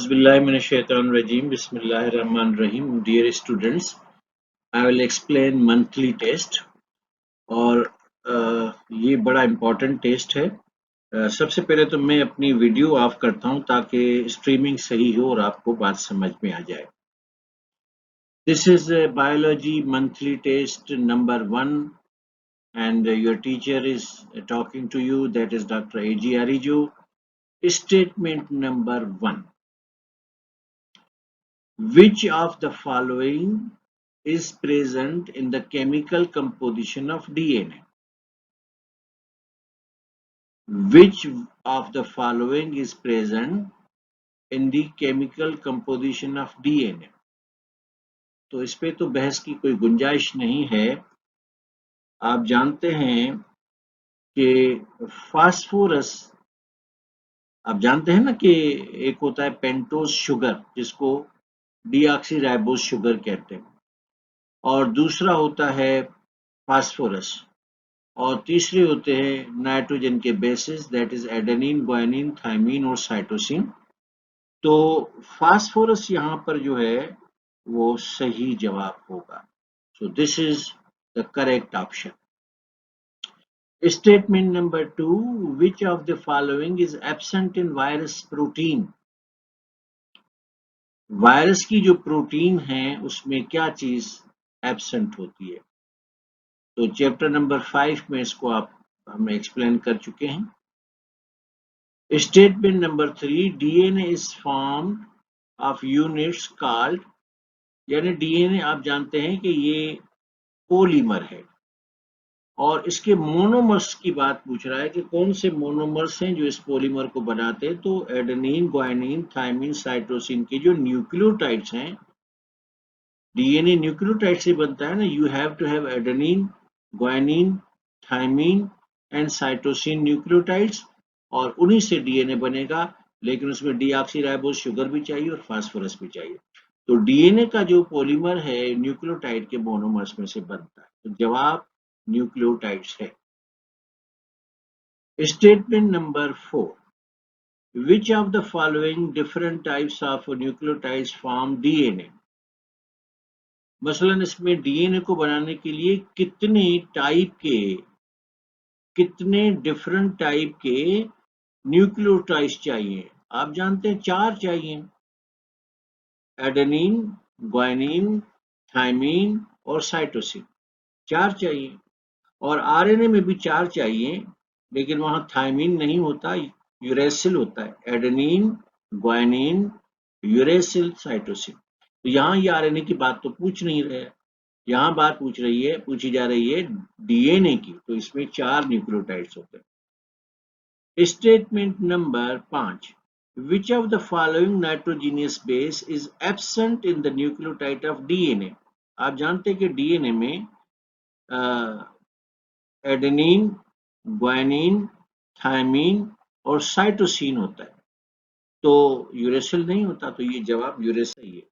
Auzubillahiminash-shaytanir-rajim. Bismillahir-rahmanir-rahim. Dear students, I will explain monthly test और ये बड़ा इम्पोर्टेंट टेस्ट है। सबसे पहले तो मैं अपनी वीडियो ऑफ करता हूँ ताकि स्ट्रीमिंग सही हो और आपको बात समझ में आ जाए। This is biology monthly test number 1 and your teacher is talking to you, that is Dr. A.G. Arijo. Statement number 1. Which of the following is present in the chemical composition of DNA? Which of the following is present in the chemical composition of DNA? तो इस पे तो बहस की कोई गुंजाइश नहीं है। आप जानते हैं कि फास्फोरस, आप जानते हैं ना कि एक होता है पेंटोज शुगर जिसको डीऑक्सीराइबोज शुगर कहते हैं, और दूसरा होता है फास्फोरस, और तीसरे होते हैं नाइट्रोजन के basis, that is adenine, guanine, thymine और साइटोसिन। तो फास्फोरस यहाँ पर जो है वो सही जवाब होगा। So this is the correct option. Statement number 2, which of the following is absent in virus protein? Virus की जो प्रोटीन है उसमें क्या चीज एब्सेंट होती है? तो चैप्टर नंबर 5 में इसको हम एक्सप्लेन कर चुके हैं। Statement number 3, DNA is formed of units called, यानी डीएनए आप जानते हैं कि ये पॉलीमर है और इसके मोनोमर्स की बात पूछ रहा है कि कौन से मोनोमर्स हैं जो इस पॉलीमर को बनाते हैं। तो एडेनिन, ग्वानिन, थाइमिन, साइटोसिन के जो न्यूक्लियोटाइड्स हैं, डीएनए न्यूक्लियोटाइड से बनता है ना, you have to have adenine, guanine, thymine and cytosine nucleotides, और उन्हीं से डीएनए बनेगा, लेकिन उसमें डीऑक्सीराइबोज शुगर भी चाहिए और फास्फोरस भी चाहिए। तो डीएनए का जो पॉलीमर है न्यूक्लियोटाइड के मोनोमर्स में से बनता है। तो जवाब न्यूक्लियोटाइड्स है। Statement number 4, which of the following different types of nucleotides form DNA? मसलन इसमें डीएनए को बनाने के लिए कितने डिफरेंट टाइप के न्यूक्लियोटाइड्स चाहिए? आप जानते हैं 4 चाहिए, एडेनिन, ग्वानिन, थाइमिन और साइटोसिन, 4 चाहिए। और आरएनए में भी 4 चाहिए, लेकिन वहां थाइमिन नहीं होता, यूरेसिल होता है, एडेनिन, ग्वानिन, यूरेसिल, साइटोसिन। तो यहाँ ये आरएनए की बात तो पूछ नहीं रहे, यहाँ बात पूछी जा रही है डीएनए की, तो इसमें 4 न्यूक्लियोटाइड्स होते हैं। Statement number 5, which of the following nitrogenous base is absent in the nucleotide of DNA? आप जानते हैं कि डीएनए में एडेनिन, ग्वानिन, थाइमिन और साइटोसिन होता है, तो यूरेसिल नहीं होता, तो ये जवाब यूरेसिल ही है।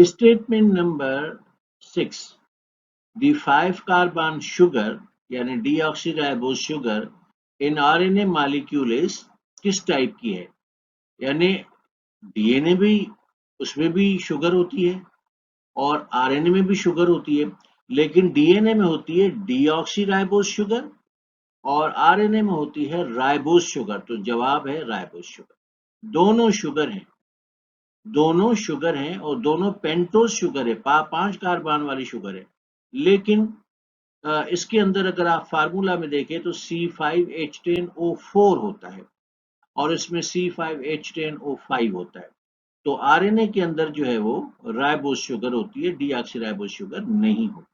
Statement number 6, the 5 carbon sugar यानी deoxyribose sugar in RNA molecules किस टाइप की है? यानी डीएनए भी, उसमें भी शुगर होती है और आरएनए में भी शुगर होती है, लेकिन डीएनए में होती है डीऑक्सीराइबोज शुगर और आरएनए में होती है राइबोज शुगर। तो जवाब है राइबोज शुगर। दोनों शुगर हैं और दोनों पेंटोज शुगर है, 5 कार्बन वाली शुगर है, लेकिन इसके अंदर अगर आप फार्मूला में देखें तो C5H10O4 होता है और इसमें C5H10O5 होता है। तो आरएनए के अंदर जो है वो राइबोज शुगर होती है, डीऑक्सीराइबोज शुगर नहीं होती।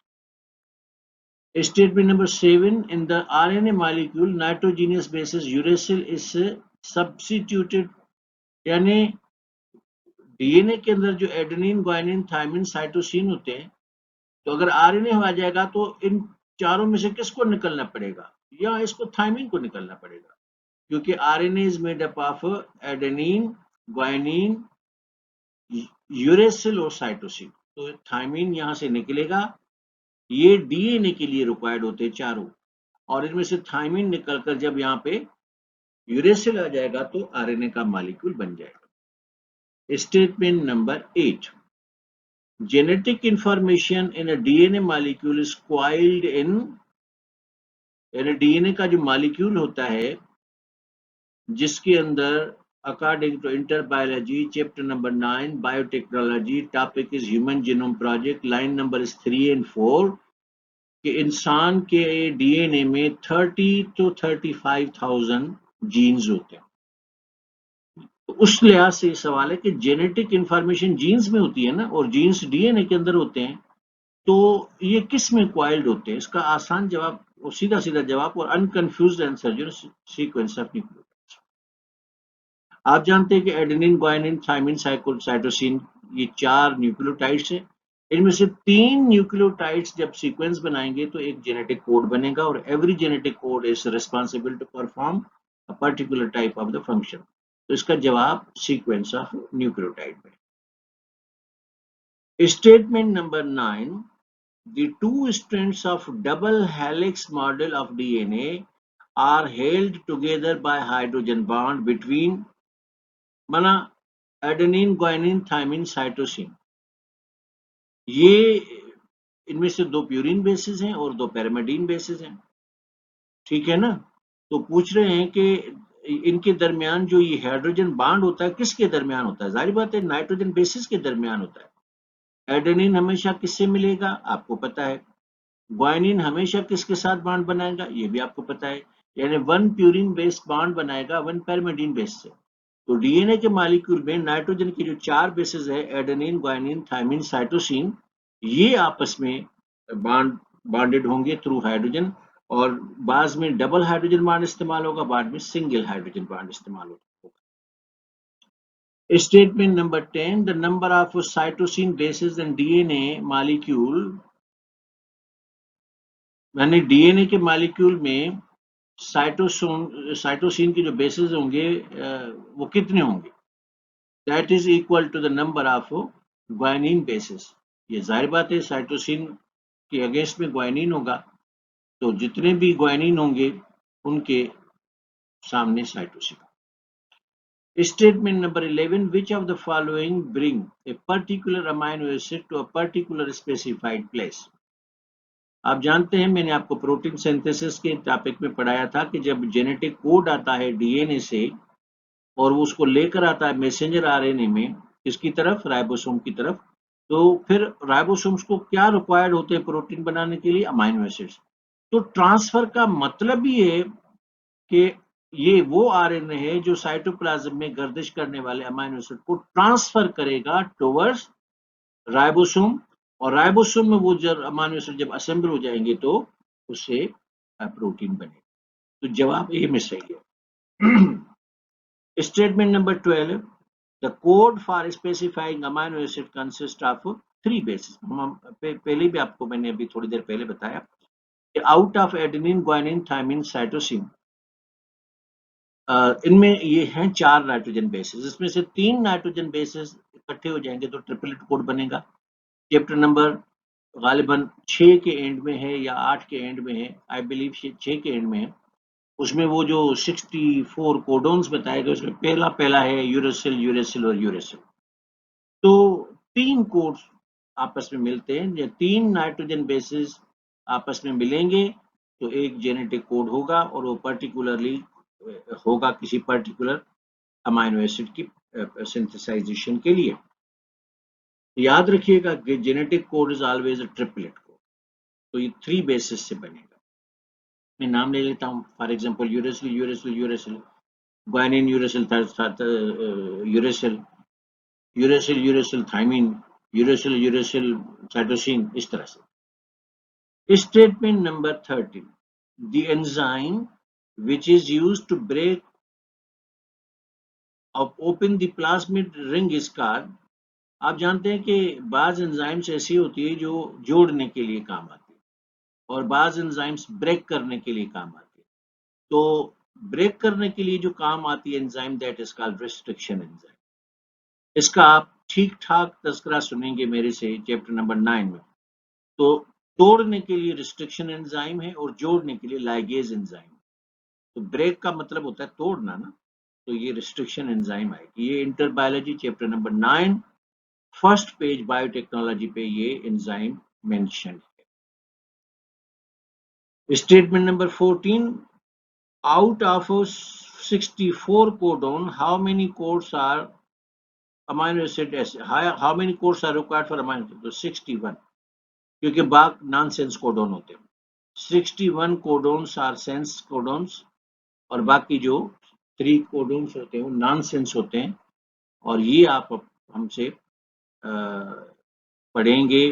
Statement number 7, in the RNA molecule nitrogenous basis uracil is substituted, यानी डीएनए के अंदर जो एडेनिन, ग्वानिन, थाइमिन, साइटोसिन होते हैं, तो अगर आरएनए आ जाएगा तो इन चारों में से किसको निकलना पड़ेगा? या इसको थाइमिन को निकलना पड़ेगा, क्योंकि RNA is made up of adenine, guanine, uracil और साइटोसिन, तो थाइमिन यहां से निकलेगा। ये डीएनए के लिए रिक्वायर्ड होते हैं चारों, और इनमें से थाइमिन निकलकर जब यहाँ पे यूरेसिल आ जाएगा तो आरएनए का मॉलिक्यूल बन जाएगा। Statement number 8. Genetic information in a DNA molecule is coiled in, यानी DNA का जो मॉलिक्यूल होता है जिसके अंदर according to interbiology chapter number 9 biotechnology topic is human genome project line number is 3 and 4 कि इंसान के DNA में 30 to 35,000 जीन्स होते हैं। तो उस लिहाज से ये सवाल है कि जेनेटिक इंफॉर्मेशन जीन्स में होती है ना और जीन्स डीएनए के अंदर होते हैं, तो ये किस में क्वाइल्ड होते हैं? इसका आसान जवाब और सीधा सीधा जवाब और अनकन्फ्यूज्ड आंसर जो सीक्वेंस ऑफ न्यूक्लियोटाइड्स। आप जानते हैं कि एडेनिन, ग्वानिन, थायमिन, साइटोसिन ये 4 न्यूक्लियोटाइड्स हैं। इनमें से 3 न्यूक्लियोटाइड्स जब सीक्वेंस बनाएंगे तो एक जेनेटिक कोड बनेगा और every genetic code is responsible to perform a particular type of the function. तो इसका जवाब सीक्वेंस ऑफ न्यूक्लियोटाइड में। Statement number 9, the two strands of double helix model of DNA are held together by hydrogen bond between माना adenine, guanine, thymine, cytosine. ये इनमें से 2 purine basis हैं और 2 पैरामिडीन बेसिस हैं, ठीक है ना? तो पूछ रहे हैं कि इनके दरमियान जो ये हाइड्रोजन बॉन्ड होता है किसके दरमियान होता है? जाहिर बात है नाइट्रोजन बेसिस के दरमियान होता है। एडेनिन हमेशा किससे मिलेगा? आपको पता है। ग्वानिन हमेशा किसके साथ बॉन्ड बनाएगा? ये भी आपको पता है। यानी 1 प्यूरिन बेस बॉन्ड बनाएगा 1 पैरामिडीन बेस से। तो डीएनए के मॉलिक्यूल में नाइट्रोजन के जो 4 बेसिस है एडेनिन, ग्वानिन, थायमिन, साइटोसिन, ये आपस में बॉन्डेड होंगे थ्रू हाइड्रोजन और बाद में डबल हाइड्रोजन बॉन्ड इस्तेमाल होगा, बाद में सिंगल हाइड्रोजन बॉन्ड इस्तेमाल होगा। Statement number 10, the number of cytosine bases in DNA molecule, यानी डीएनए के मॉलिक्यूल में साइटोसिन के जो बेसिस होंगे वो कितने होंगे? That is equal to the number of guanine bases. ये जाहिर बात है साइटोसिन के अगेंस्ट में ग्वानिन होगा, तो जितने भी ग्वानिन होंगे उनके सामने cytosine. Statement number 11, which of the following bring a particular amino acid to a particular specified place. आप जानते हैं मैंने आपको प्रोटीन सिंथेसिस के टॉपिक में पढ़ाया था कि जब जेनेटिक कोड आता है डीएनए से और वो उसको लेकर आता है मैसेंजर आरएनए में किसकी तरफ? राइबोसोम की तरफ। तो फिर राइबोसोम्स को क्या रिक्वायर्ड होते हैं प्रोटीन बनाने के लिए? Amino acids. तो ट्रांसफर का मतलब ये है कि ये वो आरएनए है जो साइटोप्लाज्म में गर्दिश करने वाले अमाइनो एसिड को ट्रांसफर करेगा टुवर्ड्स राइबोसोम और राइबोसोम में वो जब अमाइनो एसिड जब असेंबल हो जाएंगे तो उससे प्रोटीन बनेगा। तो जवाब ए में सही है। Statement number 12, the code for specifying amino acid consists of 3 bases। पहले भी आपको मैंने अभी थोड़ी देर पहले बताया कि out of adenine, guanine, thymine, cytosine, इनमें ये हैं 4 नाइट्रोजन बेसिस। इसमें से 3 नाइट्रोजन बेसिस इकट्ठे हो जाएंगे तो ट्रिपलेट कोड बनेगा। चैप्टर नंबर गालिबन 6 के एंड में है या 8 के एंड में है, आई बिलीव 6 के एंड में है। उसमें वो जो 64 कोडोन्स बताए गए उसमें पहला है यूरेसिल, यूरेसिल और यूरेसिल। तो 3 कोड्स आपस में मिलते हैं। ये 3 नाइट्रोजन बेसिस आपस में मिलेंगे तो एक जेनेटिक कोड होगा और वो पर्टिकुलरली होगा किसी पर्टिकुलर अमाइनो एसिड की सिंथेसाइजेशन के लिए। याद रखिएगा कि genetic code is always a triplet code. तो ये 3 बेसिस से बनेगा। मैं नाम ले लेता हूँ, for example uracil, uracil, uracil, guanine, uracil, uracil, uracil, uracil, thymine, uracil, uracil, cytosine, इस तरह से। Statement number 13, the enzyme which is used to break open the plasmid ring is called। आप जानते हैं कि बाज एंजाइम्स ऐसी होती है जो जोड़ने के लिए काम आती है और बाज एंजाइम्स ब्रेक करने के लिए काम आती है। तो ब्रेक करने के लिए जो काम आती है enzyme, that is called restriction enzyme. इसका आप ठीक ठाक तस्करा सुनेंगे मेरे से चैप्टर नंबर 9 में। तो तोड़ने के लिए रिस्ट्रिक्शन एंजाइम है और जोड़ने के लिए लाइगेज एंजाइम। तो ब्रेक का मतलब होता है तोड़ना ना, तो ये रिस्ट्रिक्शन एंजाइम आएगी। ये inter biology chapter number 9 first page biotechnology पे ये एंजाइम मेंशन है। Statement number 14, out of 64 codon, how many codes are amino acid acid? How many codes are required for amino acid? तो 61, क्योंकि बाकी nonsense codon होते हैं। 61 codons are sense codons और बाकी जो 3 कोडोन्स होते हैं वो नॉनसेंस होते हैं। और ये आप हमसे पढ़ेंगे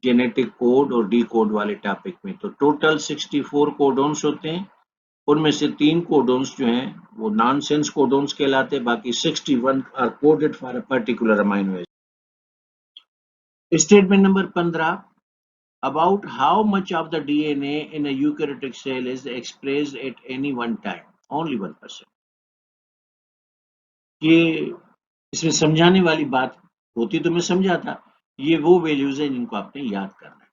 जेनेटिक कोड और डी कोड वाले टॉपिक में। तो टोटल 64 कोडोन्स होते हैं, उनमें से 3 कोडोन्स जो हैं वो नॉनसेंस कोडोन्स कहलाते हैं, बाकी 61 are coded for a particular amino acid. Statement number 15, about how much of the DNA in a eukaryotic cell is expressed at any one time? Only 1%. ये इसमें समझाने वाली बात होती तो मैं समझाता, ये वो वैल्यूज हैं जिनको आपने याद करना है।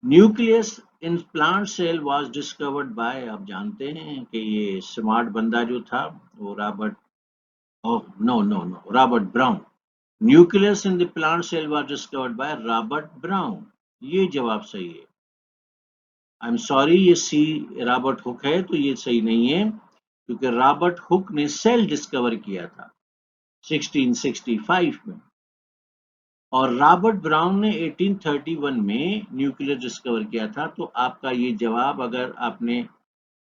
Nucleus in plant cell was discovered by, आप जानते हैं कि ये स्मार्ट बंदा जो था वो Robert Brown. Nucleus in the plant cell was discovered by Robert Brown, ये जवाब सही है। आई एम सॉरी, ये सी रॉबर्ट हुक है तो ये सही नहीं है, क्योंकि रॉबर्ट हुक ने सेल डिस्कवर किया था 1665 में और रॉबर्ट ब्राउन ने 1831 में न्यूक्लियस डिस्कवर किया था। तो आपका ये जवाब, अगर आपने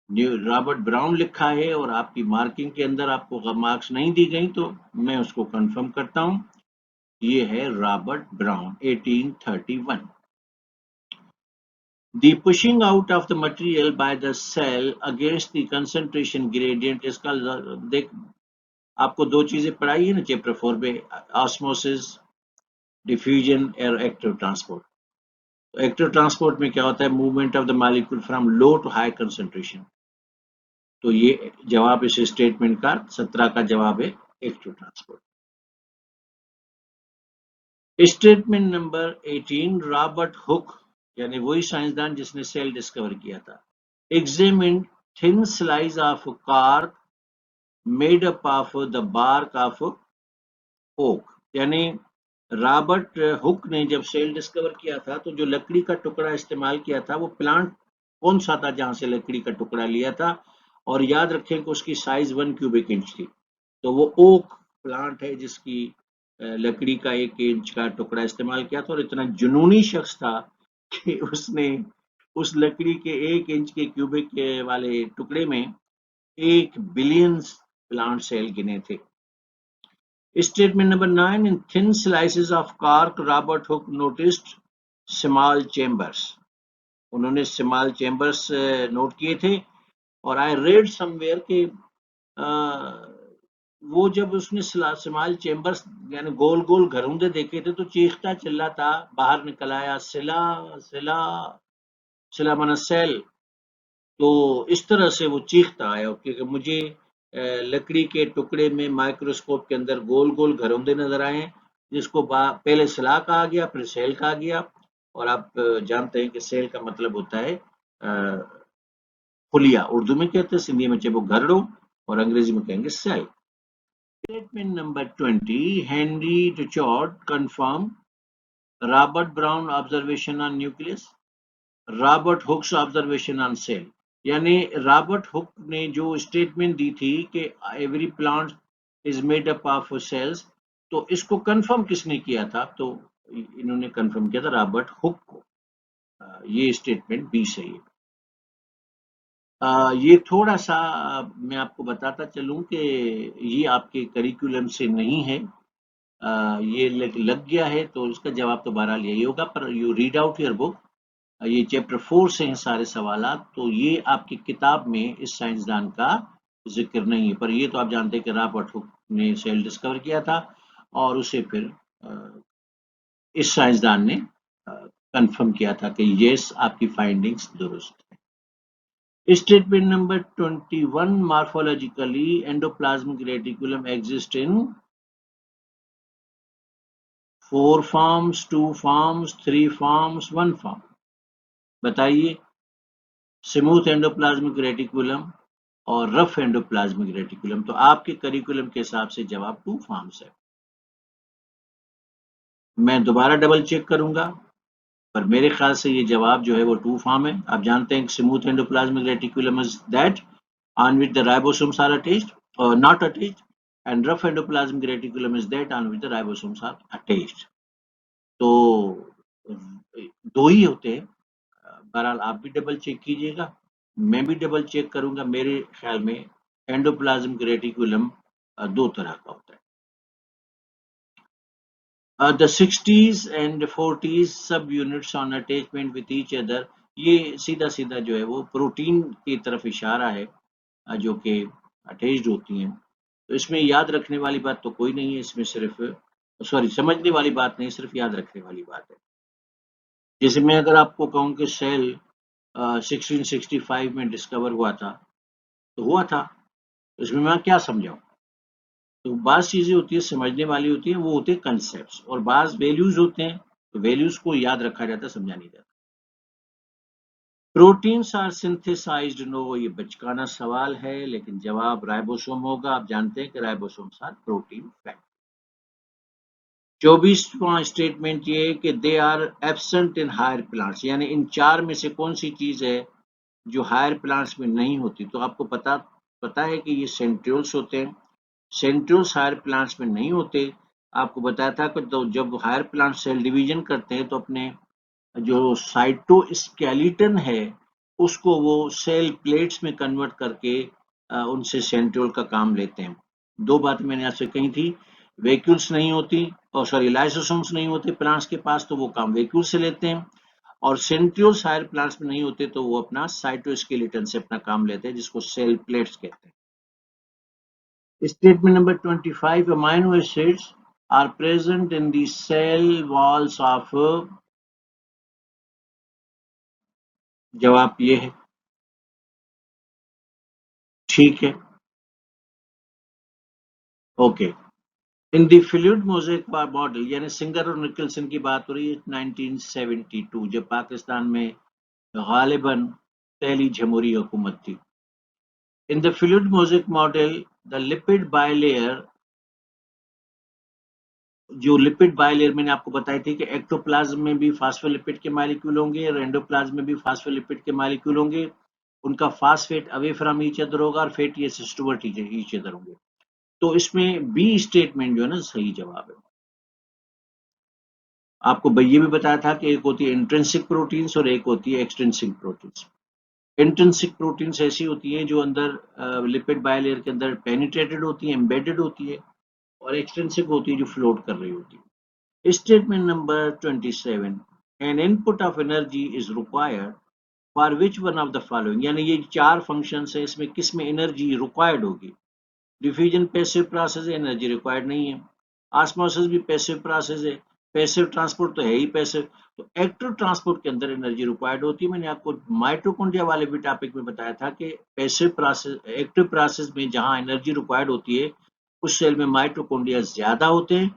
रॉबर्ट ब्राउन लिखा है और आपकी मार्किंग के अंदर आपको मार्क्स नहीं दी गई तो मैं उसको कंफर्म करता हूं, ये है Robert brown 1831। The pushing out of the material by the cell against the concentration gradient, इसका देख आपको दो चीजें पढ़ाई है ना चैप्टर 4 में, ऑस्मोसिस, डिफ्यूजन और एक्टिव ट्रांसपोर्ट। तो एक्टिव ट्रांसपोर्ट में क्या होता है, movement of the molecule from low to high concentration. तो ये जवाब इस स्टेटमेंट का 17 का जवाब है active transport. Statement number 18, Robert Hooke यानी वही साइंसदान जिसने सेल डिस्कवर किया था, examined thin slice of cork made up of the bark of oak। यानी रॉबर्ट हुक ने जब सेल डिस्कवर किया था तो जो लकड़ी का टुकड़ा इस्तेमाल किया था वो प्लांट कौन सा था जहां से लकड़ी का टुकड़ा लिया था, और याद रखें कि उसकी साइज 1 क्यूबिक इंच थी। तो वो ओक प्लांट है जिसकी लकड़ी का 1 इंच का टुकड़ा इस्तेमाल किया था, और इतना जुनूनी शख्स था कि उसने उस लकड़ी के 1 इंच के क्यूबिक वाले टुकड़े में 1 बिलियन प्लांट सेल गिने थे। Statement number 9, in thin slices of cork, Robert Hooke noticed small chambers। उन्होंने स्मॉल चेम्बर्स नोट किए थे। और आई रेड समवेयर कि वो जब उसने स्मॉल चेम्बर्स यानी गोल गोल घरौंदे देखे थे तो चीखता चिल्लाता बाहर निकल आया, सिला सिला सिला माना सेल। तो इस तरह से वो चीखता आया क्योंकि मुझे लकड़ी के टुकड़े में माइक्रोस्कोप के अंदर गोल गोल घरौंदे नजर आए, जिसको पहले सिला कहा गया फिर सेल कहा गया। और आप जानते हैं कि सेल का मतलब होता है खुलिया, उर्दू में कहते हैं, सिंधी में चाहे वो घरड़ो और अंग्रेजी में कहेंगे cell. Statement number 20, Henry Richard confirm Robert Brown observation on nucleus, Robert Hooke's observation on cell. यानी रॉबर्ट हुक ने जो स्टेटमेंट दी थी कि every plant is made up of cells, तो इसको कंफर्म किसने किया था, तो इन्होंने कंफर्म किया था रॉबर्ट हुक को। ये स्टेटमेंट बी सही है। ये थोड़ा सा मैं आपको बताता चलूं कि ये आपके करिकुलम से नहीं है, ये लग गया है तो इसका जवाब तो बहरहाल यही होगा, पर you read out your book, ये चैप्टर 4 से हैं सारे सवालात, तो ये आपकी किताब में इस साइंसदान का जिक्र नहीं है। पर ये तो आप जानते हैं कि रॉबर्ट हुक ने सेल डिस्कवर किया था और उसे फिर इस साइंसदान ने कंफर्म किया था कि यस आपकी फाइंडिंग्स दुरुस्त है। Statement number 21, morphologically endoplasmic reticulum exist in 4 forms, 2 forms, 3 forms, 1 form. बताइए। स्मूथ एंडोप्लाज्मिक रेटिकुलम, और रफ एंडोप्लाज्मिक रेटिकुलम। तो आपके करिकुलम के हिसाब से जवाब 2 फॉर्म्स है। मैं दोबारा डबल चेक करूंगा, पर मेरे ख्याल से ये जवाब जो है वो 2 फॉर्म है। आप जानते हैं कि smooth endoplasmic reticulum is that on which the ribosomes are attached or not attached, and rough endoplasmic reticulum is that on which the ribosomes are attached. तो दो ही होते हैं। बहरहाल आप भी डबल चेक कीजिएगा, मैं भी डबल चेक करूंगा। मेरे ख्याल में एंडोप्लाज्मिक रेटिकुलम दो तरह का होता है। The 60s and 40s सब units on attachment with each other, ये सीधा सीधा जो है वो प्रोटीन की तरफ इशारा है, जो कि अटैच्ड होती हैं। तो इसमें याद रखने वाली बात तो कोई नहीं है, इसमें सिर्फ समझने वाली बात नहीं, सिर्फ याद रखने वाली बात है। जैसे मैं अगर आपको कहूँ कि सेल 1665 में डिस्कवर हुआ था, तो हुआ था, इसमें मैं क्या समझाऊं? तो बात चीजें होती है समझने वाली होती है, वो होते हैं कंसेप्ट, और बाज वैल्यूज होते हैं, तो वैल्यूज को याद रखा जाता है, समझा नहीं जाता। प्रोटीन्स आर सिंथेसाइज्ड नो, ये बचकाना सवाल है, लेकिन जवाब राइबोसोम होगा। आप जानते हैं कि राइबोसोम्स आर प्रोटीन फैक्टर। 24वां स्टेटमेंट ये है कि they are absent in higher plants, यानी इन चार में से कौन सी चीज है जो हायर प्लांट्स में नहीं होती? तो आपको पता पता है कि ये सेंट्रियोल्स होते हैं। सेंट्रियोल्स हायर प्लांट्स में नहीं होते। आपको बताया था कि तो जब हायर प्लांट सेल डिवीजन करते हैं तो अपने जो साइटोस्केलेटन है उसको वो सेल प्लेट्स में कन्वर्ट करके उनसे सेंट्रियोल का काम लेते हैं। दो बातें मैंने आपसे कही थी, वैक्यूल्स नहीं होती, और सॉरी लाइसोसोम्स नहीं होते प्लांट्स के पास, तो वो काम वैक्यूल से लेते हैं, और सेंट्रियोल्स हायर प्लांट्स में नहीं होते तो वो अपना साइटोस्केलेटन से अपना काम लेते हैं, जिसको सेल प्लेट्स कहते हैं। Statement number 25, amino acids are present in the cell walls of, जवाब ये है, ठीक है, okay. In the fluid mosaic model, यानी सिंगर और निकलसन की बात हो रही है 1972, जब पाकिस्तान में गालिबन पहली जमहूरी हुकूमत थी। इन the fluid mosaic model the lipid bilayer, जो लिपिड बाइलेयर मैंने आपको बताई थी कि एक्टोप्लाज्म में भी फास्फोलिपिड के मॉलिक्यूल होंगे और एंडोप्लाज्म में भी फास्फोलिपिड के मॉलिक्यूल होंगे। उनका phosphate away from each other होगा और fatty acids toward each other होंगे। तो इसमें बी स्टेटमेंट जो है ना सही जवाब है। आपको ये भी बताया था कि एक होती है इंट्रिंसिक प्रोटीन्स और एक होती है एक्सट्रिंसिक प्रोटीन्स। इंट्रिंसिक प्रोटीन्स ऐसी होती हैं जो अंदर लिपिड बायलेयर के अंदर पेनिट्रेटेड होती है, एम्बेडेड होती है, और एक्सट्रिंसिक होती है जो फ्लोट कर रही होती है। Statement number 27, N input of energy is required for which one of the following, यानी ये चार फंक्शंस है, इसमें किस में एनर्जी रिक्वायर्ड होगी? डिफ्यूजन पैसिव प्रोसेस है, एनर्जी रिक्वायर्ड नहीं है। ऑस्मोसिस भी पैसिव प्रोसेस है, पैसिव ट्रांसपोर्ट तो है ही पैसिव। तो एक्टिव ट्रांसपोर्ट के अंदर एनर्जी रिक्वायर्ड होती है। मैंने आपको माइटोकॉन्ड्रिया वाले भी टॉपिक में बताया था कि पैसिव प्रोसेस, एक्टिव प्रोसेस में जहां एनर्जी रिक्वायर्ड होती है उस सेल में माइटोकॉन्ड्रिया ज्यादा होते हैं,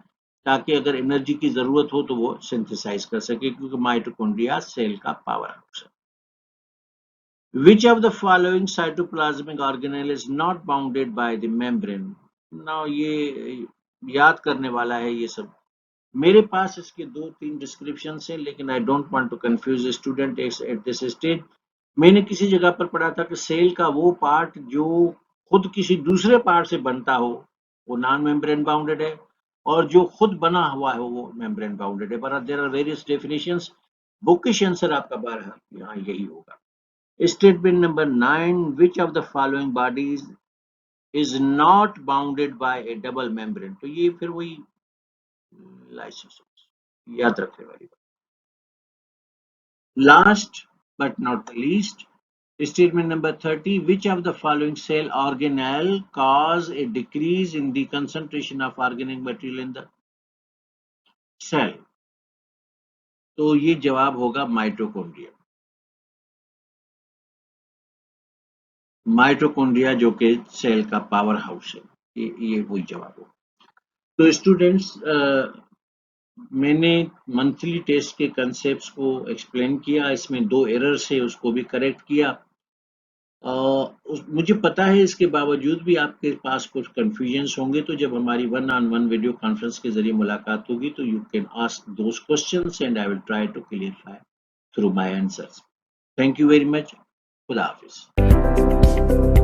ताकि अगर एनर्जी की जरूरत हो तो वो सिंथेसाइज कर सके, क्योंकि माइटोकॉन्ड्रिया सेल का पावर हाउस है। Which of the following cytoplasmic organelle is not bounded by the membrane? Now ये याद करने वाला है ये सब। मेरे पास इसके दो तीन डिस्क्रिप्शन है, लेकिन I don't want to confuse student at this stage. मैंने किसी जगह पर पढ़ा था कि सेल का वो पार्ट जो खुद किसी दूसरे पार्ट से बनता हो वो नॉन मेम्ब्रेन बाउंडेड है, और जो खुद बना हुआ है वो मेम्ब्रेन बाउंडेड है। पर there are various definitions. Bookish answer आपका बारह यहाँ यही होगा। Statement number 9, which of the following bodies is not bounded by a double membrane? तो ये फिर वही लाइसोसोम्स, याद रखने वाली बात। Last but not the least, statement number 30, which of the following cell organelle cause a decrease in the concentration of organic material in the cell? तो ये जवाब होगा माइटोकॉन्ड्रिया। माइटोकॉन्ड्रिया जो कि सेल का पावर हाउस है, ये वही जवाब होगा। तो स्टूडेंट्स, मैंने मंथली टेस्ट के कंसेप्ट्स को एक्सप्लेन किया, इसमें दो एरर्स है उसको भी करेक्ट किया, मुझे पता है इसके बावजूद भी आपके पास कुछ कंफ्यूजन्स होंगे, तो जब हमारी one on one video conference के जरिए मुलाकात होगी तो you can ask those questions and I will try to clarify through my answers. Thank you very much. खुदा हाफिज।